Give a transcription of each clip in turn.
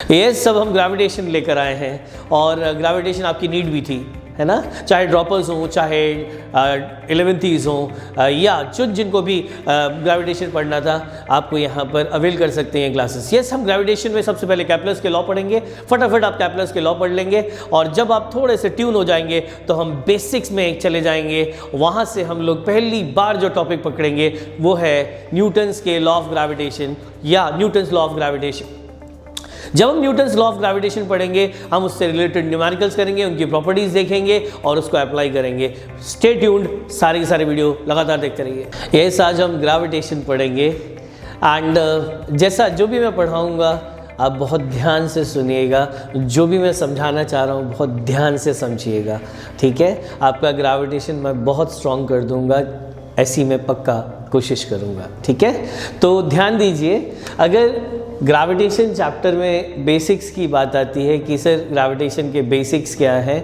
ये सब हम ग्रेविटेशन लेकर आए हैं और ग्रेविटेशन आपकी नीड भी थी, है ना। चाहे ड्रॉपर्स हों, चाहे 11th हों या जिनको भी ग्रेविटेशन पढ़ना था, आपको यहाँ पर अवेल कर सकते हैं क्लासेस। यस, हम ग्रेविटेशन में सबसे पहले कैप्लर्स के लॉ पढ़ेंगे। फटाफट आप कैप्लर्स के लॉ पढ़ लेंगे और जब आप थोड़े से ट्यून हो जाएंगे तो हम बेसिक्स में चले जाएंगे। वहाँ से हम लोग पहली बार जो टॉपिक पकड़ेंगे वो है न्यूटन्स के लॉ ऑफ ग्रेविटेशन या न्यूटन्स लॉ ऑफ ग्रेविटेशन। जब हम न्यूटन्स लॉ ऑफ ग्रेविटेशन पढ़ेंगे, हम उससे रिलेटेड न्यूमेरिकल्स करेंगे, उनकी प्रॉपर्टीज देखेंगे और उसको अप्लाई करेंगे। स्टे ट्यून्ड, सारे के सारे वीडियो लगातार देखते रहिए। यस, आज हम ग्रेविटेशन पढ़ेंगे एंड जैसा जो भी मैं पढ़ाऊँगा आप बहुत ध्यान से सुनिएगा। जो भी मैं समझाना चाह रहा हूँ बहुत ध्यान से समझिएगा, ठीक है। आपका ग्रेविटेशन मैं बहुत स्ट्रॉन्ग कर दूँगा, ऐसी मैं पक्का कोशिश करूँगा, ठीक है। तो ध्यान दीजिए, अगर ग्रेविटेशन चैप्टर में बेसिक्स की बात आती है कि सर ग्रेविटेशन के बेसिक्स क्या है,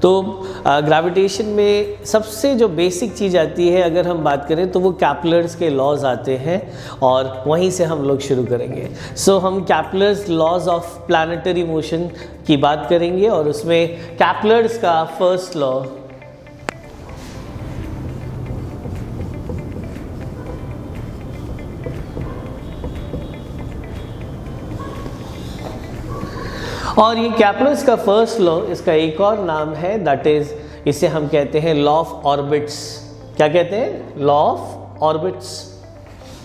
तो ग्रेविटेशन में सबसे जो बेसिक चीज़ आती है अगर हम बात करें तो वो कैप्लर्स के लॉज आते हैं और वहीं से हम लोग शुरू करेंगे। सो हम Kepler's laws of planetary motion की बात करेंगे और उसमें कैप्लर्स का फर्स्ट लॉ और ये कैप्लर्स का फर्स्ट लॉ, इसका एक और नाम है, दैट इज, इसे हम कहते हैं लॉ ऑफ ऑर्बिट्स। क्या कहते हैं? Law of orbits.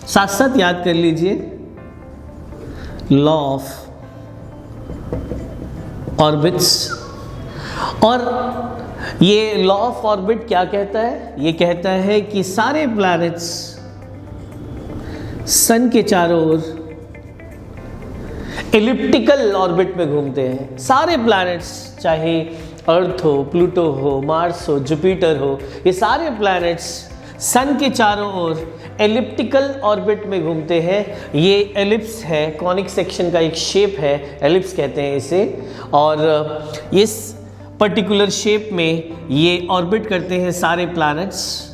साथ साथ याद कर लीजिए, लॉ ऑफ ऑर्बिट्स। और ये लॉ ऑफ ऑर्बिट क्या कहता है? ये कहता है कि सारे प्लैनेट्स सन के चारों ओर एलिप्टिकल ऑर्बिट में घूमते हैं। सारे प्लैनेट्स, चाहे अर्थ हो, प्लूटो हो, मार्स हो, जुपिटर हो, ये सारे प्लैनेट्स सन के चारों ओर एलिप्टिकल ऑर्बिट में घूमते हैं। ये एलिप्स है, कॉनिक सेक्शन का एक शेप है, एलिप्स कहते हैं इसे। और इस पर्टिकुलर शेप में ये ऑर्बिट करते हैं सारे प्लैनेट्स,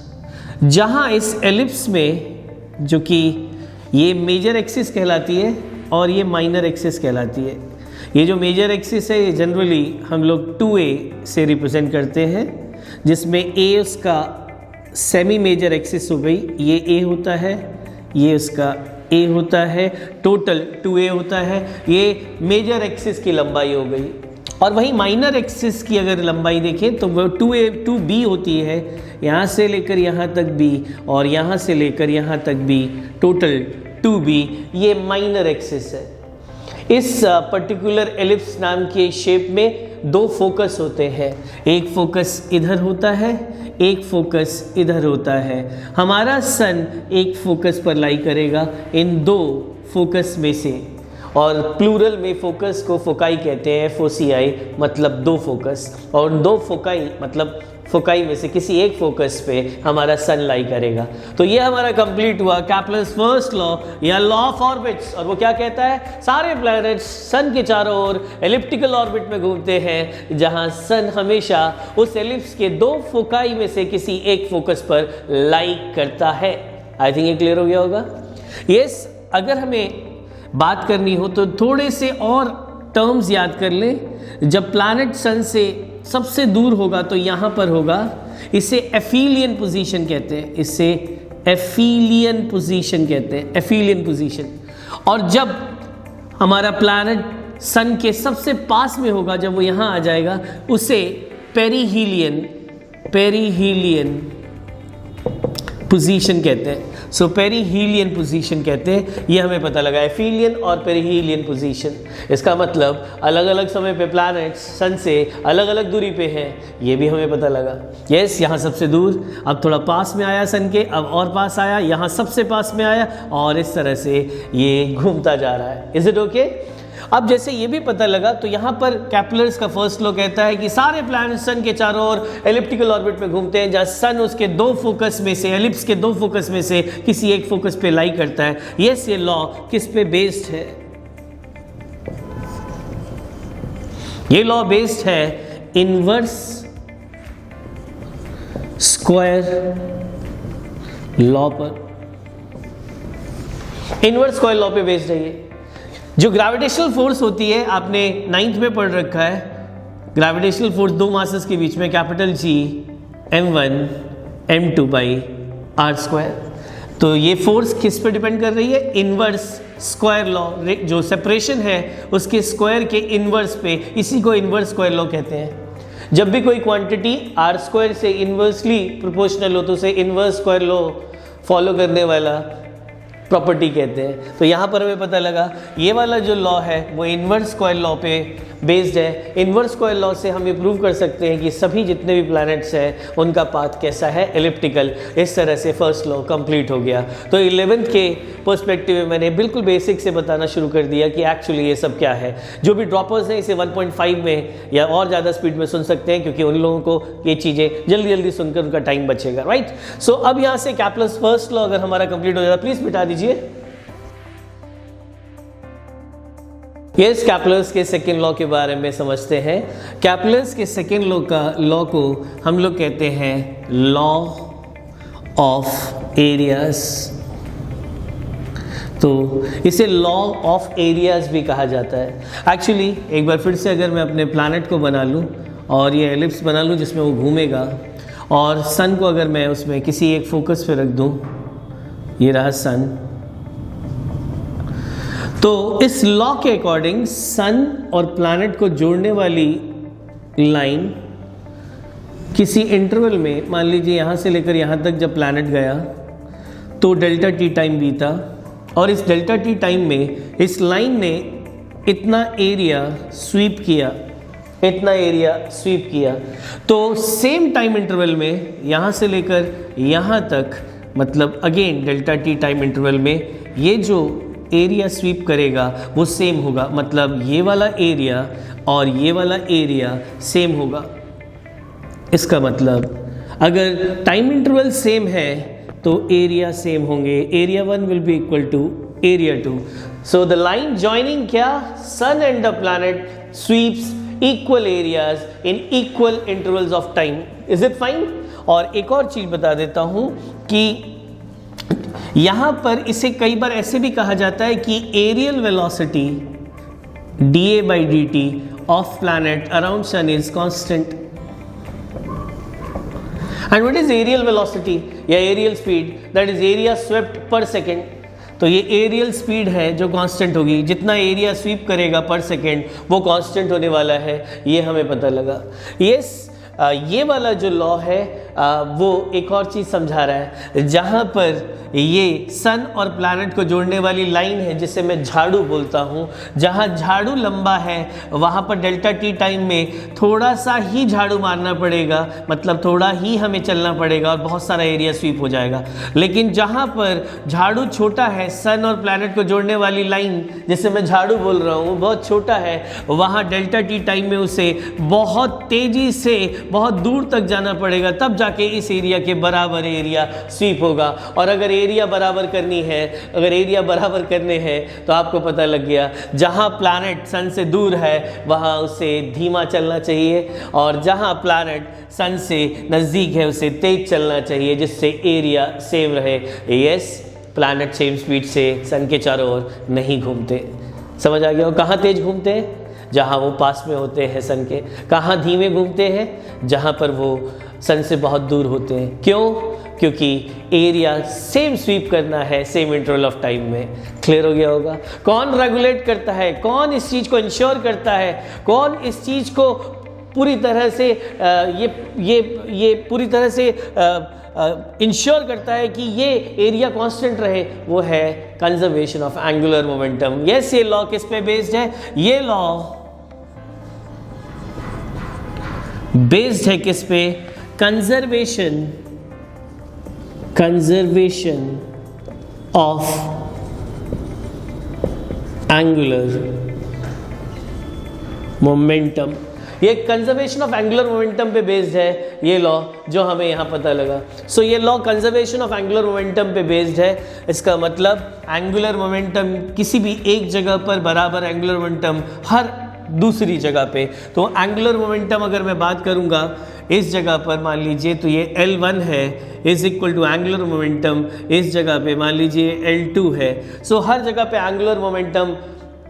जहाँ इस एलिप्स में, जो कि ये मेजर एक्सिस कहलाती है और ये माइनर एक्सिस कहलाती है। ये जो मेजर एक्सिस है ये जनरली हम लोग 2a से रिप्रेजेंट करते हैं, जिसमें a उसका सेमी मेजर एक्सिस हो गई, ये a होता है, ये उसका a होता है, टोटल 2a होता है। ये मेजर एक्सिस की लंबाई हो गई। और वहीं माइनर एक्सिस की अगर लंबाई देखें तो वो 2b होती है, यहाँ से लेकर यहाँ तक b और यहाँ से लेकर यहाँ तक b, टोटल 2b, ये माइनर एक्सिस है। इस पर्टिकुलर एलिप्स नाम के शेप में दो फोकस होते हैं, एक फोकस इधर होता है, एक फोकस इधर होता है। हमारा सन एक फोकस पर लाई करेगा इन दो फोकस में से, और प्लूरल में फोकस को फोकाई कहते हैं, फोसीआई मतलब दो फोकस, और दो फोकाई मतलब फोकाई में से किसी एक फोकस पे हमारा सन लाई करेगा। तो ये हमारा कंप्लीट हुआ कैप्लर्स फर्स्ट लॉ या लॉ ऑफ ऑर्बिट्स। और वो क्या कहता है? सारे प्लैनेट्स सन के चारों ओर एलिप्टिकल ऑर्बिट में घूमते हैं, जहां सन हमेशा उस एलिप्स के दो फोकाई में से किसी एक फोकस पर लाई करता है। आई थिंक ये क्लियर हो गया होगा। यस, अगर हमें बात करनी हो तो थोड़े से और टर्म्स याद कर लें। जब प्लैनेट सन से सबसे दूर होगा तो यहाँ पर होगा, इसे एफिलियन पोजीशन कहते हैं, इसे एफिलियन पोजीशन कहते हैं, एफिलियन पोजीशन। और जब हमारा प्लैनेट सन के सबसे पास में होगा, जब वो यहाँ आ जाएगा, उसे पेरीहीलियन पोजीशन कहते हैं। सो पेरीहीलियन पोजीशन कहते हैं, ये हमें पता लगा, एफिलियन और पेरीहीलियन पोजीशन। इसका मतलब अलग अलग समय पे प्लैनेट्स सन से अलग अलग दूरी पे हैं, ये भी हमें पता लगा। यस, यहाँ सबसे दूर, अब थोड़ा पास में आया सन के, अब और पास आया, यहाँ सबसे पास में आया, और इस तरह से ये घूमता जा रहा है। Is it okay? अब जैसे ये भी पता लगा, तो यहाँ पर कैप्लर्स का फर्स्ट लॉ कहता है कि सारे प्लैनेट्स सन के चारों ओर एलिप्टिकल ऑर्बिट में घूमते हैं, जहाँ सन उसके दो फोकस में से, एलिप्स के दो फोकस में से किसी एक फोकस पे लाई करता है। यस, ये लॉ किस पे बेस्ड है? ये लॉ बेस्ड है इनवर्स स्क्वायर लॉ पर। इनवर्स स्क्वायर लॉ पे बेस्ड है ये। जो ग्रेविटेशनल फोर्स होती है आपने 9th में पढ़ रखा है, ग्रेविटेशनल फोर्स दो मासेस के बीच में capital G m1 m2 by r square. तो ये फोर्स किस पे डिपेंड कर रही है? इनवर्स स्क्वायर लॉ, जो सेपरेशन है उसके स्क्वायर के इनवर्स पे, इसी को इनवर्स स्क्वायर लॉ कहते हैं। जब भी कोई क्वांटिटी आर स्क्वायर से इनवर्सली प्रोपोर्शनल हो तो उसे इनवर्स स्क्वायर लॉ फॉलो करने वाला प्रॉपर्टी कहते हैं। तो यहाँ पर हमें पता लगा ये वाला जो लॉ है वो इनवर्स स्क्वायर लॉ पे बेस्ड है। इनवर्स स्क्वायर लॉ से हम ये प्रूव कर सकते हैं कि सभी जितने भी प्लैनेट्स हैं उनका पाथ कैसा है? एलिप्टिकल। इस तरह से फर्स्ट लॉ कंप्लीट हो गया। तो 11th के पर्सपेक्टिव में मैंने बिल्कुल बेसिक से बताना शुरू कर दिया कि एक्चुअली ये सब क्या है। जो भी ड्रॉपर्स हैं इसे 1.5 में या और ज़्यादा स्पीड में सुन सकते हैं, क्योंकि उन लोगों को ये चीज़ें जल्दी जल्दी सुनकर उनका टाइम बचेगा, राइट। सो अब यहाँ से कैप्लर्स फर्स्ट लॉ अगर हमारा कंप्लीट हो जाता, प्लीज़ मिटा दीजिए। यस, कैप्लर्स के सेकेंड लॉ के बारे में समझते हैं। कैप्लर्स के सेकेंड लॉ को हम लोग कहते हैं लॉ ऑफ एरियाज। तो इसे लॉ ऑफ एरियाज भी कहा जाता है। एक्चुअली एक बार फिर से अगर मैं अपने प्लैनेट को बना लूँ और ये एलिप्स बना लूँ जिसमें वो घूमेगा, और सन को अगर मैं उसमें किसी एक फोकस पे रख दूँ, ये रहा सन, तो इस लॉ के अकॉर्डिंग सन और प्लैनेट को जोड़ने वाली लाइन किसी इंटरवल में, मान लीजिए यहाँ से लेकर यहाँ तक जब प्लैनेट गया तो डेल्टा टी टाइम बीता, और इस डेल्टा टी टाइम में इस लाइन ने इतना एरिया स्वीप किया, इतना एरिया स्वीप किया, तो सेम टाइम इंटरवल में यहाँ से लेकर यहाँ तक, मतलब again delta T time interval में ये जो एरिया स्वीप करेगा वो सेम होगा। मतलब ये वाला एरिया और ये वाला एरिया सेम होगा। इसका मतलब अगर टाइम इंटरवल सेम है तो एरिया सेम होंगे। Area 1 will be equal to area 2। So the line joining क्या? Sun and the planet sweeps equal areas in equal intervals of time. Is it fine? और एक और चीज बता देता हूं कि यहां पर इसे कई बार ऐसे भी कहा जाता है कि areal velocity dA/dt of planet around sun is constant. And what is areal velocity या areal speed? That is area swept per second. तो ये एरियल स्पीड है जो कांस्टेंट होगी, जितना एरिया स्वीप करेगा पर सेकेंड वो कांस्टेंट होने वाला है, ये हमें पता लगा। यस, ये वाला जो लॉ है वो एक और चीज़ समझा रहा है। जहाँ पर ये सन और प्लैनेट को जोड़ने वाली लाइन है जिसे मैं झाड़ू बोलता हूँ, जहाँ झाड़ू लंबा है वहाँ पर डेल्टा टी टाइम में थोड़ा सा ही झाड़ू मारना पड़ेगा, मतलब थोड़ा ही हमें चलना पड़ेगा और बहुत सारा एरिया स्वीप हो जाएगा। लेकिन जहाँ पर झाड़ू छोटा है, सन और प्लैनेट को जोड़ने वाली लाइन जिसे मैं झाड़ू बोल रहा हूँ बहुत छोटा है, वहाँ डेल्टा टी टाइम में उसे बहुत तेज़ी से बहुत दूर तक जाना पड़ेगा, तब जाके इस एरिया के बराबर एरिया स्वीप होगा। और अगर एरिया बराबर करनी है, अगर एरिया बराबर करने हैं तो आपको पता लग गया, जहां प्लैनेट सन से दूर है वहां उसे धीमा चलना चाहिए, और जहां प्लैनेट सन से नज़दीक है उसे तेज चलना चाहिए, जिससे एरिया सेम रहे। यस, प्लैनेट सेम स्पीड से सन के चारों ओर नहीं घूमते। समझ आ गया? वो कहाँ तेज घूमते हैं? जहाँ वो पास में होते हैं सन के। कहाँ धीमे घूमते हैं? जहाँ पर वो सन से बहुत दूर होते हैं। क्यों? क्योंकि एरिया सेम स्वीप करना है सेम इंटरवल ऑफ टाइम में। क्लियर हो गया होगा? कौन रेगुलेट करता है? कौन इस चीज़ को इंश्योर करता है? कौन इस चीज़ को पूरी तरह से ये पूरी तरह से इंश्योर करता है कि ये एरिया कांस्टेंट रहे? वो है conservation of angular momentum. Yes, ये लॉ किस पे बेस्ड है? ये लॉ बेस्ड है किस पे? Conservation of angular momentum. ये कंजर्वेशन ऑफ एंगुलर मोमेंटम पे बेस्ड है ये लॉ जो हमें यहाँ पता लगा। सो ये law conservation of angular momentum पे बेस्ड है। इसका मतलब एंगुलर मोमेंटम किसी भी एक जगह पर बराबर एंगुलर मोमेंटम हर दूसरी जगह पे। तो एंगुलर मोमेंटम अगर मैं बात करूँगा इस जगह पर, मान लीजिए तो ये L1 है is equal to angular momentum इस जगह पे मान लीजिए L2 है। सो हर जगह पे एंगुलर मोमेंटम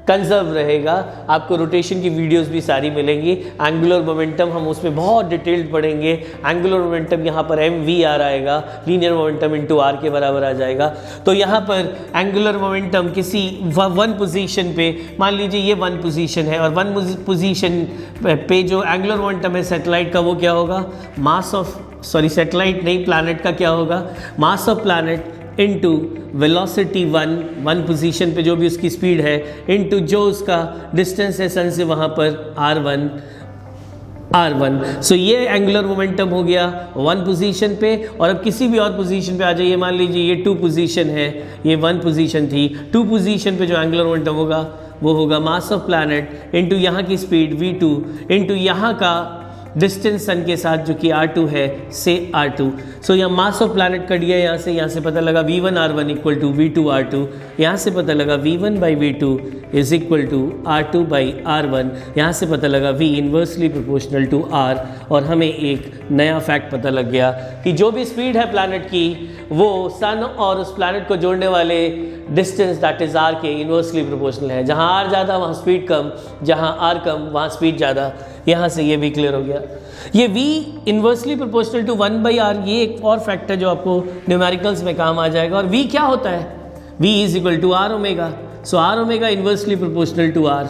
कंजर्व रहेगा। आपको रोटेशन की वीडियोस भी सारी मिलेंगी। एंगुलर मोमेंटम हम उसमें बहुत डिटेल्ड पढ़ेंगे। एंगुलर मोमेंटम यहाँ पर MVR आएगा, लीनियर मोमेंटम इनटू R के बराबर आ जाएगा। तो यहाँ पर एंगुलर मोमेंटम किसी वन पोजीशन पे, मान लीजिए ये वन पोजीशन है, और वन पोजीशन पे जो एंगुलर मोमेंटम है सैटेलाइट का वो क्या होगा, मास ऑफ सैटेलाइट नहीं, प्लैनेट का क्या होगा, mass of planet into velocity one position पे जो भी उसकी स्पीड है, इनटू जो उसका डिस्टेंस है सन से वहाँ पर R1। सो ये एंगुलर मोमेंटम हो गया वन पोजीशन पे। और अब किसी भी और पोजीशन पे आ जाइए, मान लीजिए ये टू पोजीशन है, ये वन पोजीशन थी, टू पोजीशन पे जो एंगुलर मोमेंटम होगा वो होगा मास ऑफ प्लैनेट इनटू यहाँ की स्पीड v2 इनटू यहाँ का डिस्टेंस सन के साथ जो कि R2 है से R2। सो यहाँ मास ऑफ प्लैनेट कट गया यहाँ से पता लगा V1 R1 equal to V2 R2। यहाँ से पता लगा V1 by V2 is equal to R2 by R1। यहाँ से पता लगा V inversely proportional to R। और हमें एक नया फैक्ट पता लग गया कि जो भी स्पीड है प्लैनेट की वो सन और उस प्लैनेट को जोड़ने वाले डिस्टेंस दैट इज R के इन्वर्सली प्रोपोर्शनल है। जहाँ R ज़्यादा वहाँ स्पीड कम, जहाँ R कम वहाँ स्पीड ज़्यादा। यहाँ से ये भी क्लियर हो गया। ये V inversely proportional to 1/R, ये एक और फैक्टर जो आपको न्यूमेरिकल्स में काम आ जाएगा। और V क्या होता है, V is equal to R omega. So R omega inversely proportional to R,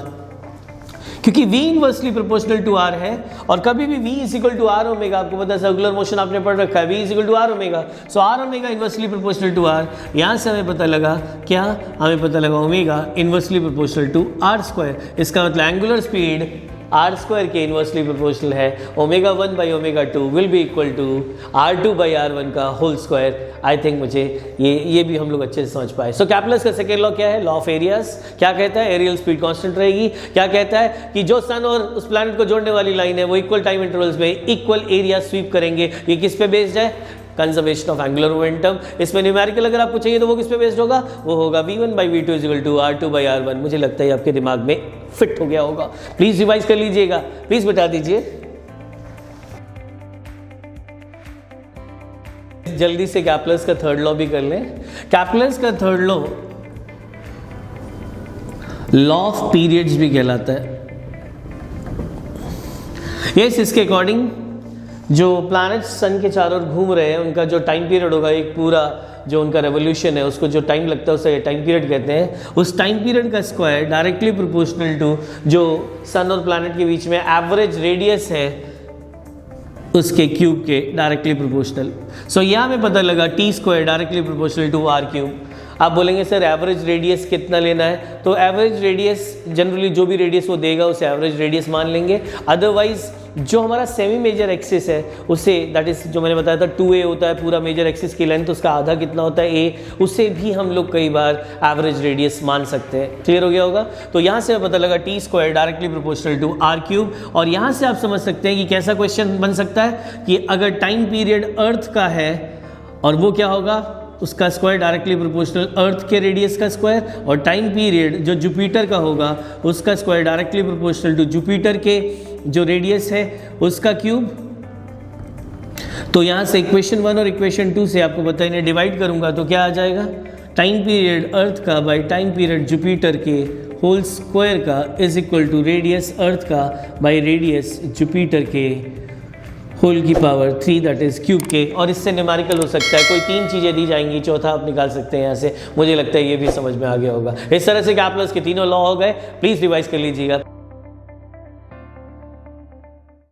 क्योंकि V inversely proportional to R है। और कभी भी V is equal to R omega, आपको पता है सर्कुलर मोशन आपने पढ़ रखा है, V is equal to R omega. So R omega inversely proportional to R। यहाँ से हमें पता लगा क्या, हमें पता लगा omega inversely proportional to R square. इसका मतलब एंगुलर स्पीड R स्क्वायर के इन्वर्सली प्रोपोर्शनल है। Omega 1 by omega 2 will be equal to R2 by R1 का होल स्क्वायर। आई थिंक मुझे ये भी हम लोग अच्छे से समझ पाए। सो कैपलस का सेकेंड लॉ क्या है, लॉ ऑफ एरियाज। क्या कहता है, एरियल स्पीड कांस्टेंट रहेगी। क्या कहता है कि जो सन और उस प्लैनेट को जोड़ने वाली लाइन है वो इक्वल टाइम इंटरवल्स में इक्वल एरिया स्वीप करेंगे। ये किस पे बेस्ड है, कंजर्वेशन ऑफ एंगुलर मोमेंटम। इसमें न्यूमेरिकल अगर आपको चाहिए तो वो किस पे बेस्ड होगा, वो होगा V1 by V2 is equal to R2 by R1। मुझे लगता है आपके दिमाग में फिट हो गया होगा। प्लीज रिवाइज कर लीजिएगा, प्लीज बता दीजिए जल्दी से। कैपलस का थर्ड लॉ भी कर लें। कैपलस का थर्ड लॉ ऑफ पीरियड्स भी कहलाता है। यस, इसके अकॉर्डिंग जो प्लैनेट्स सन के चारों ओर घूम रहे हैं उनका जो टाइम पीरियड होगा, एक पूरा जो उनका रेवोल्यूशन है उसको जो टाइम लगता है उसे टाइम पीरियड कहते हैं। उस टाइम पीरियड का स्क्वायर डायरेक्टली प्रोपोर्शनल टू जो सन और प्लैनेट के बीच में एवरेज रेडियस है उसके क्यूब के डायरेक्टली प्रोपोर्शनल। सो यहाँ हमें पता लगा T square directly proportional to R cube. आप बोलेंगे सर एवरेज रेडियस कितना लेना है, तो एवरेज रेडियस जनरली जो भी रेडियस वो देगा उसे एवरेज रेडियस मान लेंगे। अदरवाइज जो हमारा सेमी मेजर एक्सिस है उसे, दैट इज जो मैंने बताया था 2a होता है पूरा मेजर एक्सिस की लेंथ, उसका आधा कितना होता है a, उसे भी हम लोग कई बार एवरेज रेडियस मान सकते हैं। क्लियर हो गया होगा। तो यहाँ से पता लगा T square directly proportional to R cube. और यहाँ से आप समझ सकते हैं कि कैसा क्वेश्चन बन सकता है कि अगर टाइम पीरियड अर्थ का है और वो क्या होगा, उसका स्क्वायर डायरेक्टली प्रोपोर्शनल अर्थ के रेडियस का स्क्वायर, और टाइम पीरियड जो जुपिटर का होगा उसका square directly proportional to Jupiter के जो रेडियस है उसका क्यूब। तो यहाँ से इक्वेशन 1 और इक्वेशन 2 से आपको पता है, इन्हें डिवाइड करूंगा तो क्या आ जाएगा, टाइम पीरियड अर्थ का बाई टाइम पीरियड जुपिटर के होल स्क्वायर का इज इक्वल टू रेडियस अर्थ का बाई रेडियस जुपिटर के होल की पावर 3 दैट इज क्यूब के। और इससे न्यूमेरिकल हो सकता है, कोई 3 चीज़ें दी जाएंगी, चौथा आप निकाल सकते हैं यहाँ से। मुझे लगता है ये भी समझ में आ गया होगा। इस तरह से कैपलस के तीनों लॉ हो गए। प्लीज़ रिवाइज कर लीजिएगा।